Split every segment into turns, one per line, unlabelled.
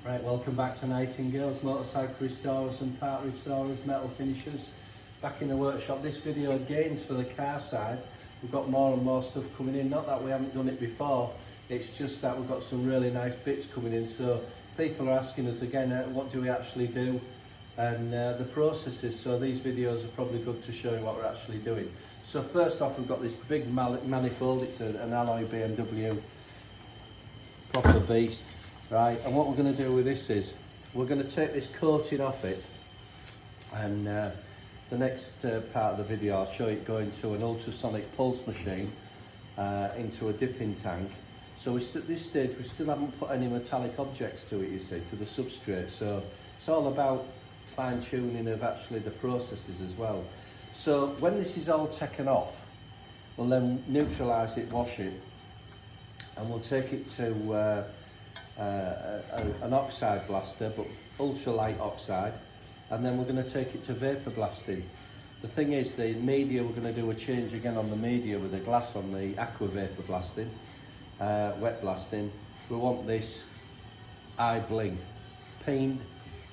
Right, welcome back to Nightingales, motorcycle restorers and part restorers, metal finishers. Back in the workshop. This video again is for the car side. We've got more and more stuff coming in, not that we haven't done it before, it's just that we've got some really nice bits coming in. So people are asking us again, what do we actually do, and the processes. So these videos are probably good to show you what we're actually doing. So first off, we've got this big manifold. It's an alloy BMW, proper beast. Right, and what we're going to do with this is we're going to take this coating off it, and the next part of the video I'll show it going to an ultrasonic pulse machine into a dipping tank. So at this stage we still haven't put any metallic objects to it, you see, to the substrate. So it's all about fine tuning of actually the processes as well. So when this is all taken off, we'll then neutralise it, wash it, and we'll take it to an oxide blaster, but ultralight oxide, and then we're going to take it to vapor blasting. The thing is, the media, we're going to do a change again on the media with the glass on the aqua vapor blasting, wet blasting. We want this eye bling peened,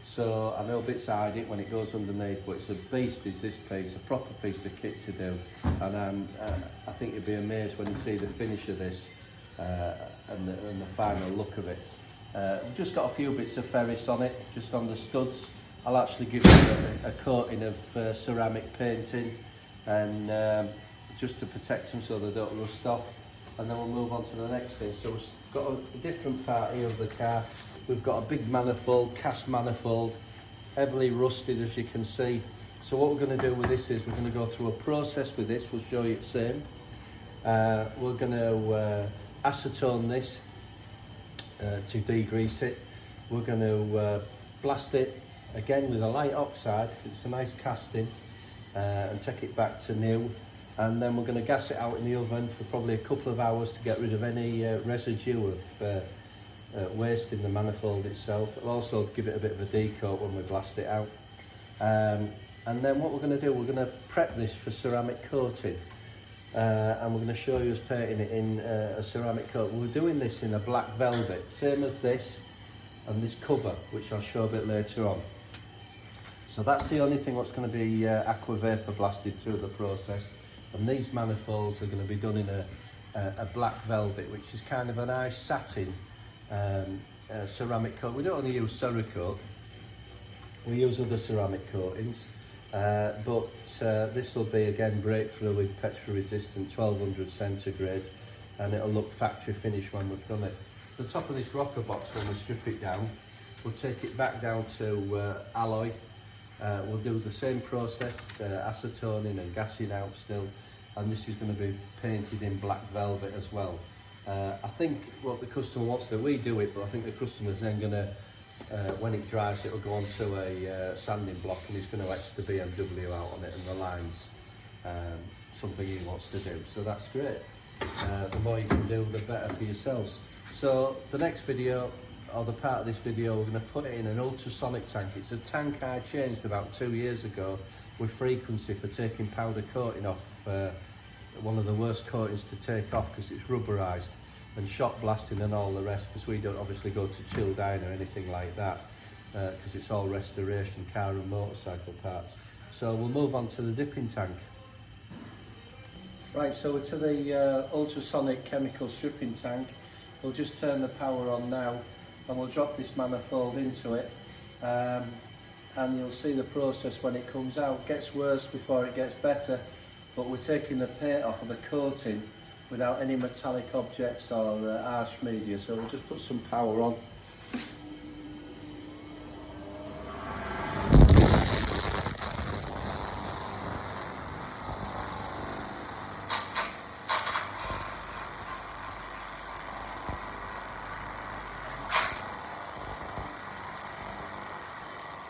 so I know bits hide it when it goes underneath, but it's a beast, is this piece, a proper piece of kit to do, and I think you'll be amazed when you see the finish of this and the final look of it. We've just got a few bits of ferrous on it, just on the studs. I'll actually give it a coating of ceramic painting, and just to protect them so they don't rust off, and then we'll move on to the next thing. So we've got a different part here of the car. We've got a big manifold, cast manifold, heavily rusted as you can see. So what we're going to do with this is we're going to go through a process with this. We'll show you the same. We're going to acetone this to degrease it. We're going to blast it again with a light oxide. It's a nice casting, and take it back to new, and then we're going to gas it out in the oven for probably a couple of hours to get rid of any residue of waste in the manifold itself. It'll also give it a bit of a decoat when we blast it out, and then what we're going to do, we're going to prep this for ceramic coating. And we're going to show you us painting it in a ceramic coat. We're doing this in a black velvet, same as this and this cover, which I'll show a bit later on. So that's the only thing what's going to be aqua vapor blasted through the process, and these manifolds are going to be done in a black velvet, which is kind of a nice satin ceramic coat. We don't only use cerakote, we use other ceramic coatings. But this will be again brake fluid, petrol resistant, 1200 centigrade, and it'll look factory finish when we've done it. The top of this rocker box, when we strip it down, we'll take it back down to alloy. We'll do the same process, acetoning and gassing out still, and this is going to be painted in black velvet as well. I think what the customer wants to do, we do it, but I think the customer's then going to, when it dries, it'll go onto a sanding block, and he's going to etch the BMW out on it and the lines, something he wants to do. So that's great. The more you can do, the better for yourselves. So the next video, or the part of this video, we're going to put it in an ultrasonic tank. It's a tank I changed about 2 years ago with frequency for taking powder coating off, one of the worst coatings to take off because it's rubberized, and shot blasting and all the rest, because we don't obviously go to chill down or anything like that, because it's all restoration, car and motorcycle parts. So we'll move on to the dipping tank. Right, so we're to the ultrasonic chemical stripping tank. We'll just turn the power on now, and we'll drop this manifold into it, and you'll see the process when it comes out. It gets worse before it gets better, but we're taking the paint off of the coating without any metallic objects or harsh media. So we'll just put some power on.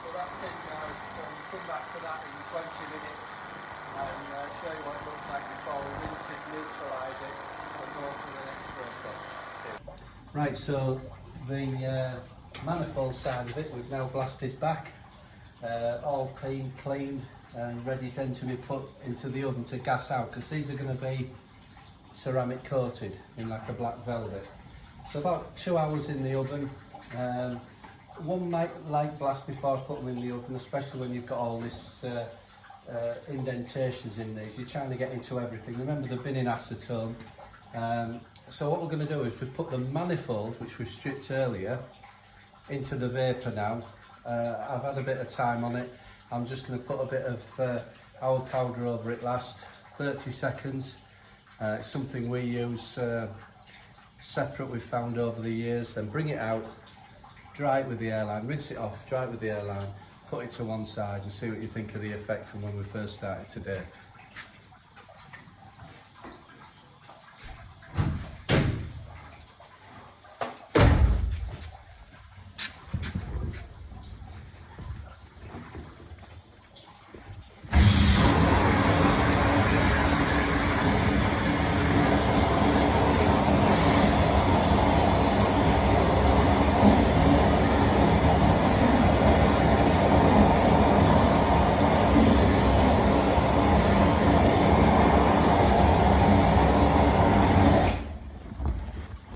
So that's it guys, so we'll come back to that in 20 minutes and show you what it looks like before we rinse it, neutralise it, and go on to the next process. Right, so the manifold side of it we've now blasted back, all cleaned and ready then to be put into the oven to gas out, because these are going to be ceramic coated in like a black velvet. So about 2 hours in the oven, one might like blast before I put them in the oven, especially when you've got all this indentations in these. You're trying to get into everything. Remember, they've been in acetone. So what we're going to do is we put the manifold, which we've stripped earlier, into the vapour now. I've had a bit of time on it. I'm just going to put a bit of owl powder over it last 30 seconds. It's something we use separate, we've found over the years. Then bring it out, dry it with the airline, rinse it off, dry it with the airline, put it to one side and see what you think of the effect from when we first started today.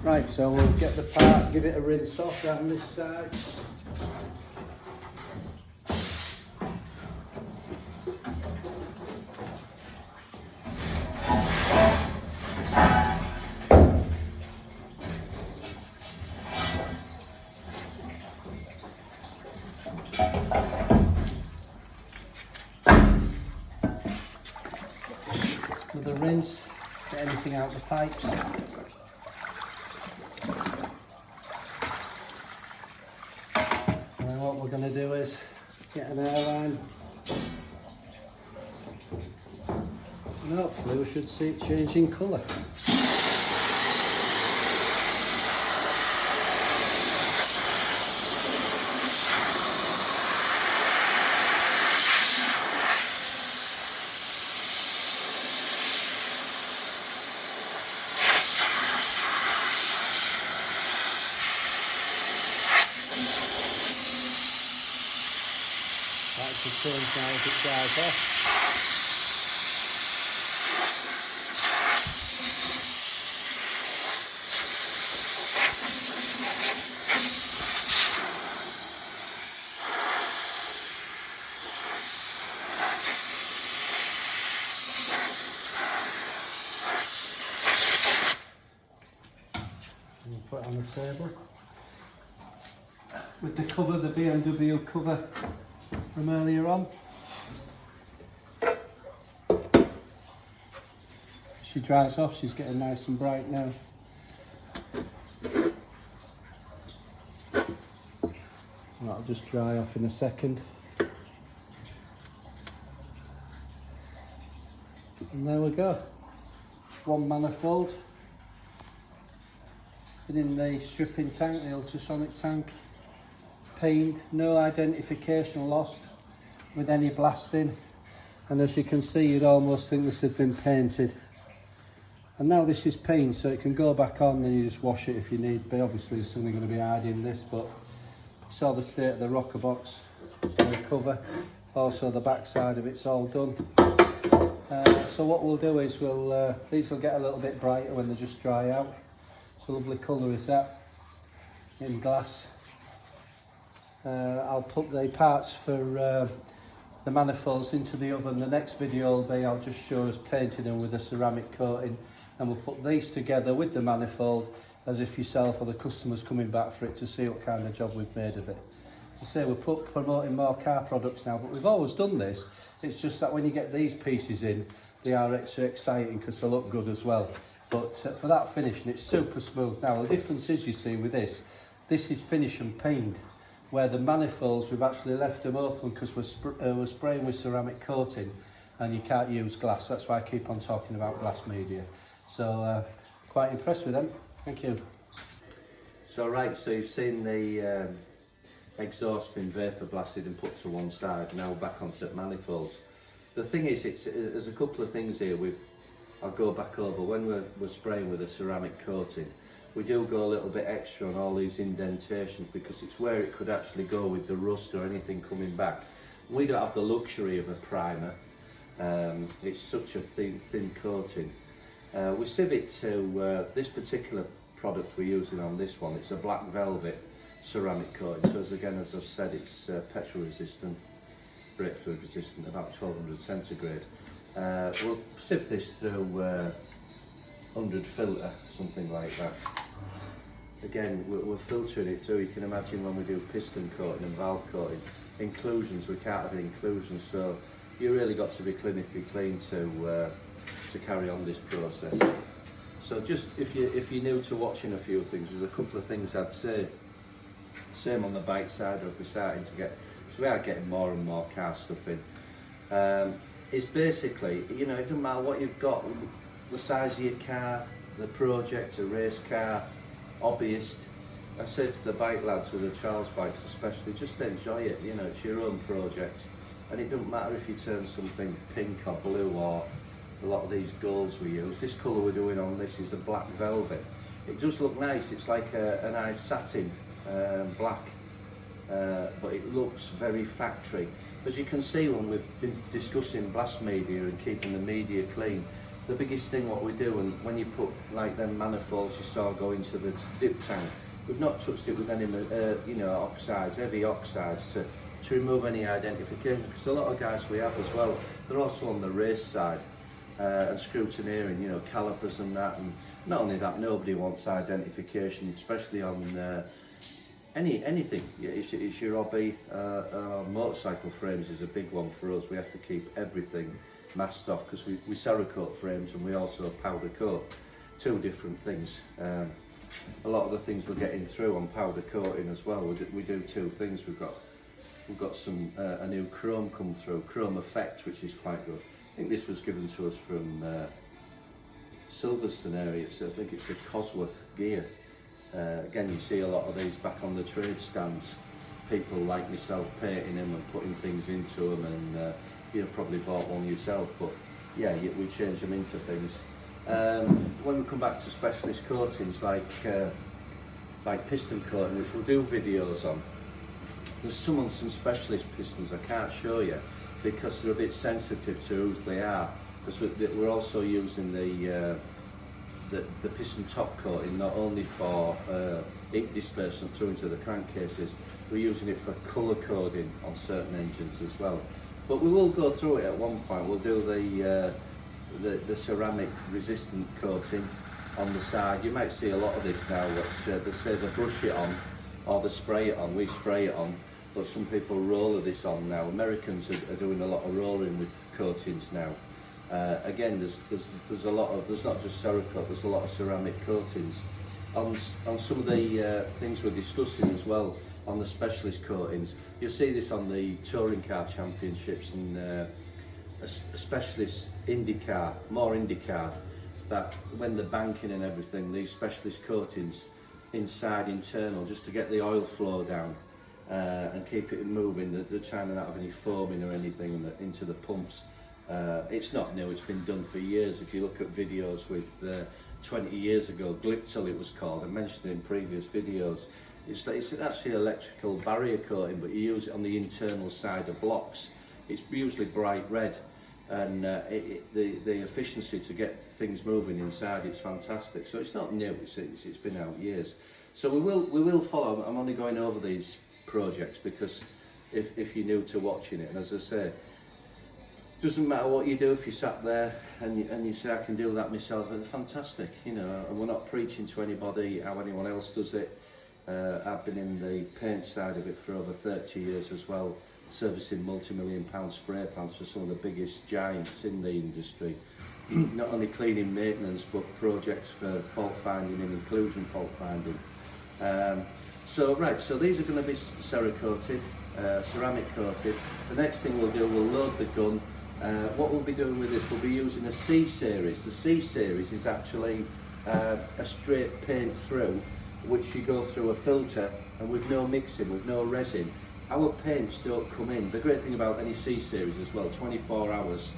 Right, so we'll get the part, give it a rinse off down this side. With a rinse, get anything out the pipes. And what we're going to do is get an airline, and hopefully we should see it changing colour. That's the same now as it dries off. We'll put it on the table. With the cover, the BMW cover from earlier on. She dries off, she's getting nice and bright now. That'll just dry off in a second. And there we go. One manifold. Been in the stripping tank, the ultrasonic tank. Pained, no identification lost with any blasting, and as you can see you'd almost think this had been painted. And now this is paint, so it can go back on and you just wash it if you need be. Obviously there's something going to be hard in this, but you saw the state of the rocker box, the cover, also the back side of it's all done. So what we'll do is these will get a little bit brighter when they just dry out. It's a lovely colour is that, in glass. I'll put the parts for the manifolds into the oven. The next video will be, I'll just show us painting them with a ceramic coating, and we'll put these together with the manifold as if yourself or the customer's coming back for it to see what kind of job we've made of it. As I say, we're promoting more car products now, but we've always done this. It's just that when you get these pieces in, they are extra exciting because they look good as well. But for that finish, and it's super smooth. Now the difference is, you see, with this is finish and painted. Where the manifolds, we've actually left them open because we're spraying with ceramic coating and you can't use glass. That's why I keep on talking about glass media. So quite impressed with them. Thank you. So you've seen the exhaust being vapour blasted and put to one side. Now back onto manifolds. The thing is, there's a couple of things here I'll go back over. When we're spraying with a ceramic coating, we do go a little bit extra on all these indentations because it's where it could actually go with the rust or anything coming back. We don't have the luxury of a primer. It's such a thin coating. We sieve it to this particular product we're using on this one. It's a black velvet, ceramic coating. So as I've said, it's petrol resistant, brake fluid resistant, about 1200 centigrade. We'll sift this through 100 filter, something like that. Again, we're filtering it through. You can imagine when we do piston coating and valve coating, inclusions, we can't have inclusions, so you really got to be clinically clean to carry on this process. So just if you're new to watching a few things, there's a couple of things I'd say. Same on the bike side, or if we're starting to get, so we are getting more and more car stuff in. It's basically, you know, it doesn't matter what you've got, the size of your car, the project, a race car, hobbyist. I say to the bike lads with the trials bikes especially, just enjoy it, you know, it's your own project. And it doesn't matter if you turn something pink or blue or a lot of these golds we use. This colour we're doing on this is a black velvet. It does look nice, it's like a nice satin black, but it looks very factory. As you can see when we've been discussing blast media and keeping the media clean, the biggest thing what we do, and when you put like them manifolds you saw go into the dip tank, we've not touched it with any you know, oxides, heavy oxides to remove any identification, because a lot of guys we have as well, they're also on the race side and scrutineering, you know, calipers and that, and not only that, nobody wants identification, especially on anything. It's your hobby. Motorcycle frames is a big one for us. We have to keep everything masked off because we cerakote frames and we also powder coat. Two different things. A lot of the things we're getting through on powder coating as well, we do two things. We've got some a new chrome come through, chrome effect, which is quite good. I think this was given to us from Silverstone area, so I think it's a Cosworth gear. Again, you see a lot of these back on the trade stands, people like myself painting them and putting things into them, and you've probably bought one yourself, but yeah, we change them into things. When we come back to specialist coatings like piston coating, which we'll do videos on, there's some specialist pistons I can't show you because they're a bit sensitive to whose they are, because we're also using the piston top coating not only for ink dispersion through into the crankcases, we're using it for colour coding on certain engines as well. But we will go through it at one point. We'll do the ceramic resistant coating on the side. You might see a lot of this now, which they say they brush it on or they spray it on. We spray it on, but some people roller this on now. Americans are doing a lot of rolling with coatings now. Again, there's a lot of, there's not just cerakote, there's a lot of ceramic coatings. On some of the things we're discussing as well, on the specialist coatings, you'll see this on the touring car championships and a specialist IndyCar, more IndyCar, that when they're banking and everything, these specialist coatings inside internal, just to get the oil flow down and keep it moving. They're trying to not have any foaming or anything into the pumps. It's not new, it's been done for years. If you look at videos with 20 years ago, Glitzel it was called, I mentioned it in previous videos. It's actually electrical barrier coating, but you use it on the internal side of blocks. It's usually bright red, and the efficiency to get things moving inside, it's fantastic. So it's not new, it's been out years. So we will follow. I'm only going over these projects because if you're new to watching it, and as I say, doesn't matter what you do. If you sat there and you say I can do that myself, it's fantastic, you know. And we're not preaching to anybody how anyone else does it. I've been in the paint side of it for over 30 years as well, servicing multi-million-pound spray plants for some of the biggest giants in the industry. Not only cleaning maintenance, but projects for fault finding and inclusion fault finding. So these are going to be cerakoted, ceramic coated. The next thing we'll do, we'll load the gun. What we'll be doing with this, we'll be using a C-series. The C-series is actually a straight paint through, which you go through a filter, and with no mixing, with no resin. Our paints don't come in. The great thing about any C-series as well, 24 hours,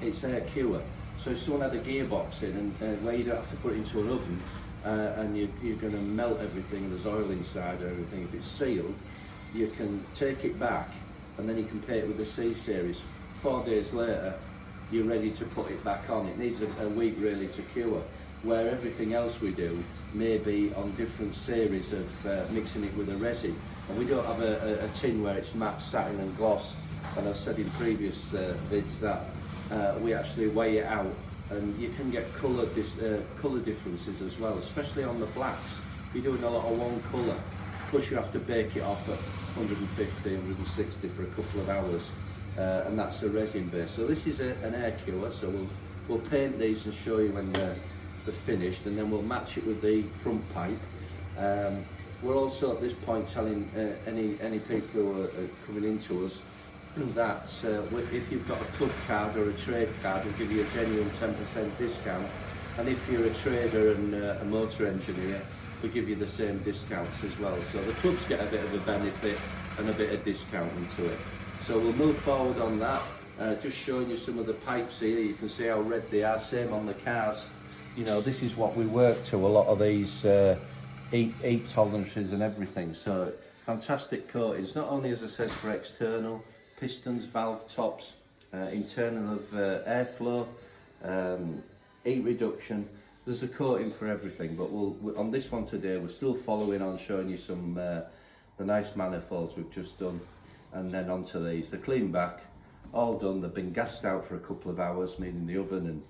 it's air cure. So if someone had a gearbox in, and where you don't have to put it into an oven, and you're going to melt everything, there's oil inside or everything, if it's sealed, you can take it back, and then you can paint it with the C-series. 4 days later, you're ready to put it back on. It needs a week really to cure, where everything else we do, maybe on different series of mixing it with a resin. And we don't have a tin where it's matte, satin and gloss. And I've said in previous vids that we actually weigh it out, and you can get colour differences as well, especially on the blacks. You're doing a lot of one colour, plus you have to bake it off at 150, 160 for a couple of hours, and that's a resin base. So this is an air cure, so we'll paint these and show you when they're finished, and then we'll match it with the front pipe. We're also at this point telling any people who are coming into us that if you've got a club card or a trade card, we'll give you a genuine 10% discount, and if you're a trader and a motor engineer, we give you the same discounts as well. So the clubs get a bit of a benefit and a bit of discount into it. So we'll move forward on that. Just showing you some of the pipes here. You can see how red they are, same on the cars. You know, this is what we work to, a lot of these heat tolerances and everything. So fantastic coatings, not only, as I said, for external, pistons, valve tops, internal of airflow, heat reduction. There's a coating for everything, but on this one today, we're still following on showing you some the nice manifolds we've just done, and then onto these. The clean back, all done. They've been gassed out for a couple of hours, meaning the oven and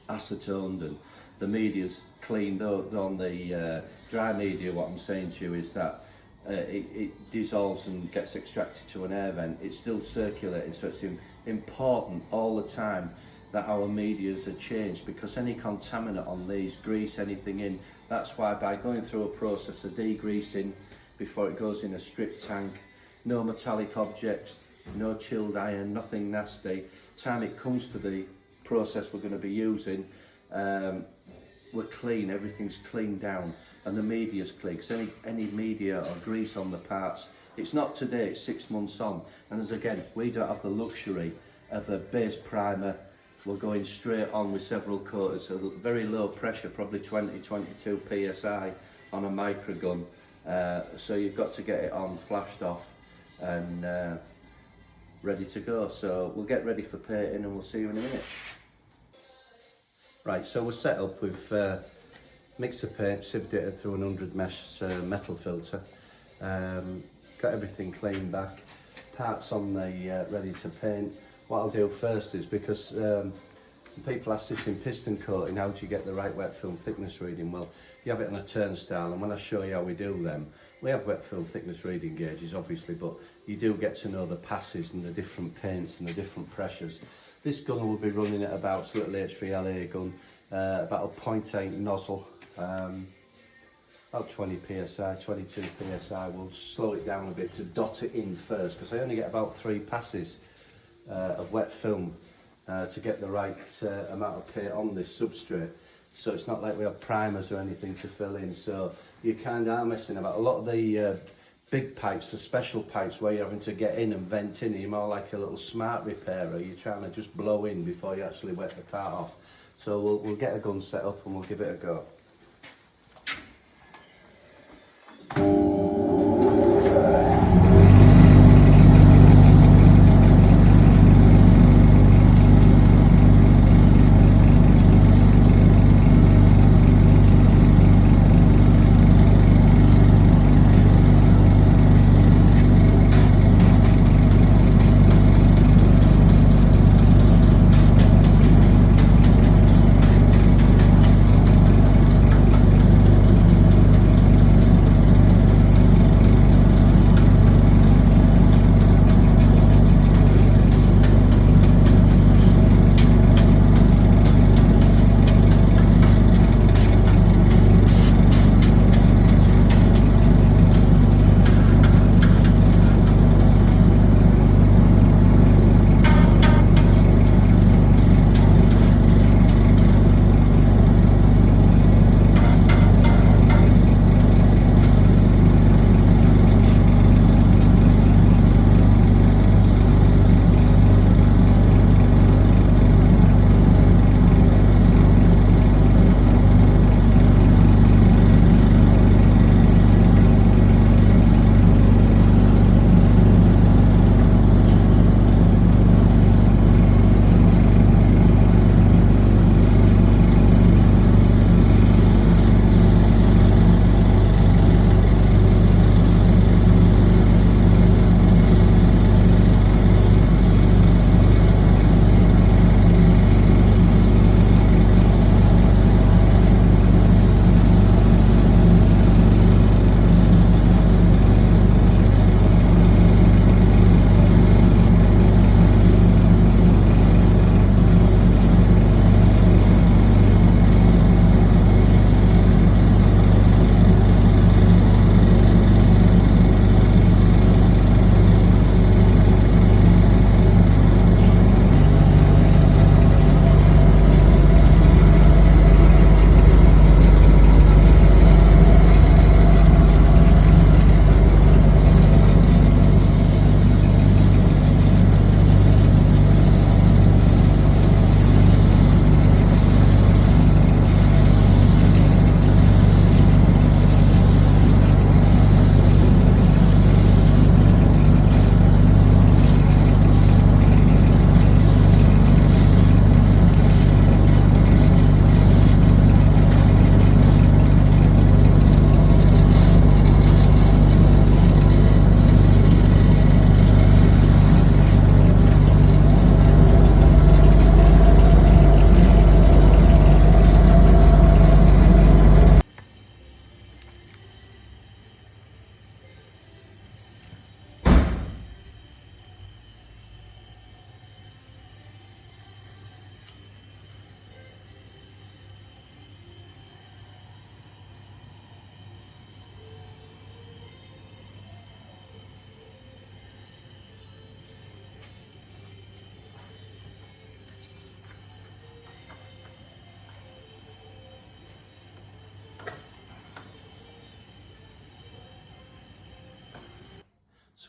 acetoned, and the media's cleaned out. On the dry media, what I'm saying to you is that it dissolves and gets extracted to an air vent. It's still circulating, so it's important all the time that our medias are changed, because any contaminant on these, grease, anything in, that's why by going through a process of degreasing before it goes in a strip tank, no metallic objects, no chilled iron, nothing nasty, time it comes to the process we're going to be using, we're clean, everything's cleaned down, and the media's clean, because any media or grease on the parts, it's not today, it's 6 months on, and as again, we don't have the luxury of a base primer. We're going straight on with several coatings, so very low pressure, probably 20-22 psi on a microgun. So you've got to get it on, flashed off, and ready to go. So we'll get ready for painting, and we'll see you in a minute. Right, so we're set up. We've mixed the paint, sieved it through an 100 mesh metal filter. Got everything cleaned back. Parts on the ready to paint. What I'll do first is, because people ask this in piston coating, how do you get the right wet film thickness reading? Well, you have it on a turnstile, and when I show you how we do them, we have wet film thickness reading gauges obviously, but you do get to know the passes and the different paints and the different pressures. This gun will be running at about, it's a little H3LA gun, about a 0.8 nozzle, about 20 psi, 22 psi. We'll slow it down a bit to dot it in first, because I only get about 3 passes of wet film to get the right amount of paint on this substrate. So it's not like we have primers or anything to fill in, so you kind of are messing about. A lot of the big pipes, the special pipes where you're having to get in and vent in, you're more like a little smart repairer. You're trying to just blow in before you actually wet the part off. So we'll get a gun set up and we'll give it a go.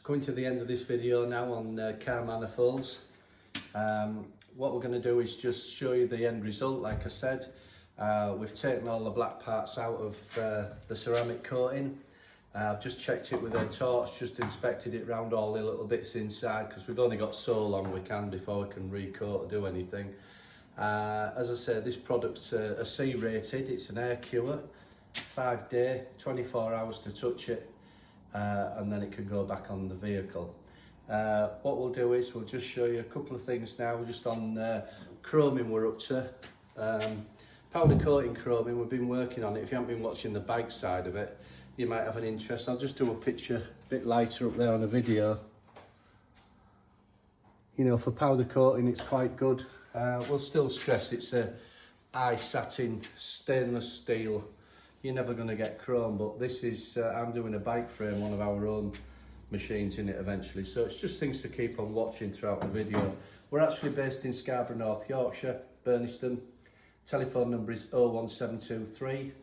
coming to the end of this video now on car manifolds. What we're going to do is just show you the end result. Like I said, we've taken all the black parts out of the ceramic coating. I've just checked it with a torch, just inspected it around all the little bits inside, because we've only got so long we can before we can recoat or do anything. As I said, this product's a C rated, it's an air cure, 5 day, 24 hours to touch it, and then it can go back on the vehicle. What we'll do is we'll just show you a couple of things now, just on chroming we're up to. Powder coating chroming, we've been working on it. If you haven't been watching the bike side of it, you might have an interest. I'll just do a picture a bit lighter up there on a video. You know, for powder coating it's quite good. We'll still stress it's a eye satin stainless steel. You're never going to get chrome, but this is, I'm doing a bike frame, one of our own machines in it eventually. So it's just things to keep on watching throughout the video. We're actually based in Scarborough, North Yorkshire, Burniston. Telephone number is 01723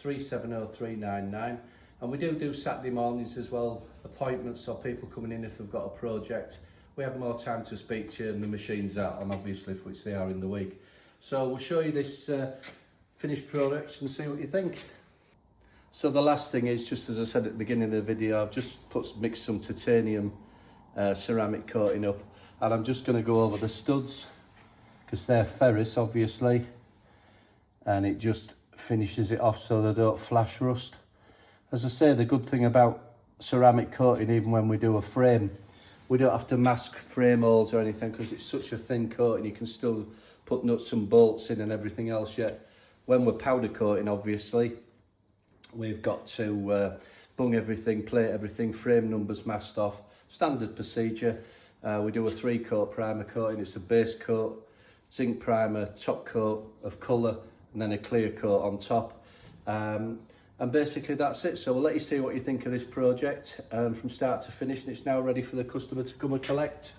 370399. And we do Saturday mornings as well, appointments or people coming in if they've got a project. We have more time to speak to you and the machines out on, obviously, which they are in the week. So we'll show you this finished product and see what you think. So the last thing is, just as I said at the beginning of the video, I've just mixed some titanium ceramic coating up, and I'm just going to go over the studs because they're ferrous obviously, and it just finishes it off so they don't flash rust. As I say, the good thing about ceramic coating, even when we do a frame, we don't have to mask frame holes or anything because it's such a thin coating. You can still put nuts and bolts in and everything else. Yet when we're powder coating, obviously, we've got to bung everything, plate everything, frame numbers masked off. Standard procedure. We do a 3-coat primer coating. It's a base coat, zinc primer, top coat of colour, and then a clear coat on top. And basically that's it. So we'll let you see what you think of this project from start to finish, and it's now ready for the customer to come and collect.